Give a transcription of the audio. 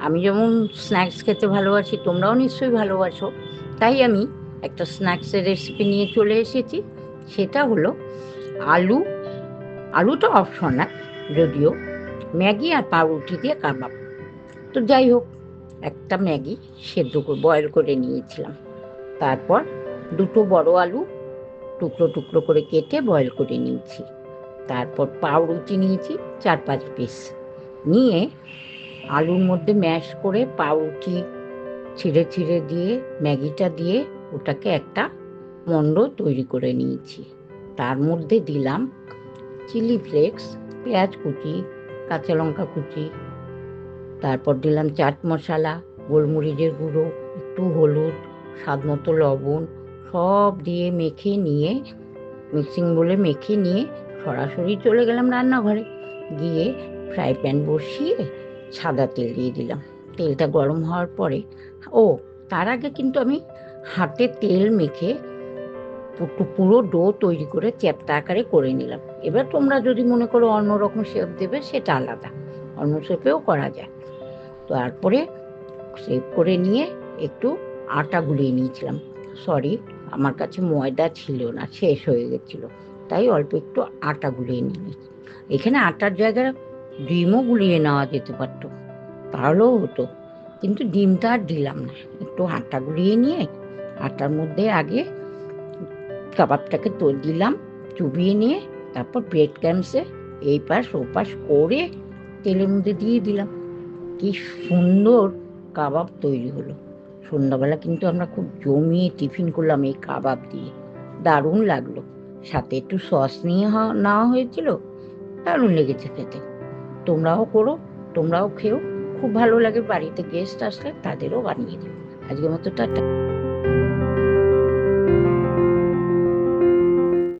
আমি যেমন স্ন্যাক্স খেতে ভালোবাসি, তোমরাও নিশ্চয়ই ভালোবাসো। তাই আমি একটা স্ন্যাক্সের রেসিপি নিয়ে চলে এসেছি। সেটা হলো আলু, আলুটা অপশনাল যদিও, ম্যাগি আর পাউরুটি দিয়ে কাবাব। তো যাই হোক, একটা ম্যাগি সেদ্ধ করে বয়েল করে নিয়েছিলাম। তারপর দুটো বড় আলু টুকরো টুকরো করে কেটে বয়েল করে নিয়েছি। তারপর পাউরুটি নিয়েছি 4-5 পিস, নিয়ে আলুর মধ্যে ম্যাশ করে পাউরুটি ছিঁড়ে ছিঁড়ে দিয়ে ম্যাগিটা দিয়ে ওটাকে একটা মণ্ড তৈরি করে নিয়েছি। তার মধ্যে দিলাম চিলি ফ্লেক্স, পেঁয়াজ কুচি, কাঁচা লঙ্কা কুচি, তারপর দিলাম চাট মশলা, গোলমরিচের গুঁড়ো, একটু হলুদ, স্বাদ মতো লবণ, সব দিয়ে মেখে নিয়ে মিক্সিং বলে মেখে নিয়ে সরাসরি চলে গেলাম রান্নাঘরে। গিয়ে ফ্রাই প্যান বসিয়ে সাদা তেল দিয়ে দিলাম। তেলটা গরম হওয়ার পরে, ও তার আগে কিন্তু আমি হাতে তেল মেখে পুরো ডো তৈরি করে চ্যাপ্টা আকারে করে নিলাম। এবার তোমরা যদি মনে করো অন্যরকম শেপ দেবে, সেটা আলাদা, অন্য শেপেও করা যায়। তারপরে শেপ করে নিয়ে একটু আটা গুলিয়ে নিয়েছিলাম। সরি, আমার কাছে ময়দা ছিল না, শেষ হয়ে গেছিল, তাই অল্প একটু আটা গুলিয়ে নিয়েছি। এখানে আটার জায়গায় ডিমও গুলিয়ে নেওয়া যেতে পারতো, তাহলেও হতো, কিন্তু ডিমটা আর দিলাম না। একটু আটা গুলিয়ে নিয়ে আটার মধ্যে আগে কাবাবটাকে তো দিলাম চুবিয়ে নিয়ে, তারপর ব্রেড ক্রামসে এই পাশ ও পাশ করে তেলের মধ্যে দিয়ে দিলাম। কি সুন্দর কাবাব তৈরি হলো! সন্ধ্যাবেলা কিন্তু আমরা খুব জমিয়ে টিফিন করলাম এই কাবাব দিয়ে, দারুণ লাগলো। সাথে একটু সস নিয়ে নেওয়া হয়েছিল, দারুণ লেগেছে খেতে। তোমরাও করো, তোমরাও খেও, খুব ভালো লাগে। বাড়িতে গেস্ট আসলে তাদেরও বানিয়ে দিও। আজকের মতো টাটা।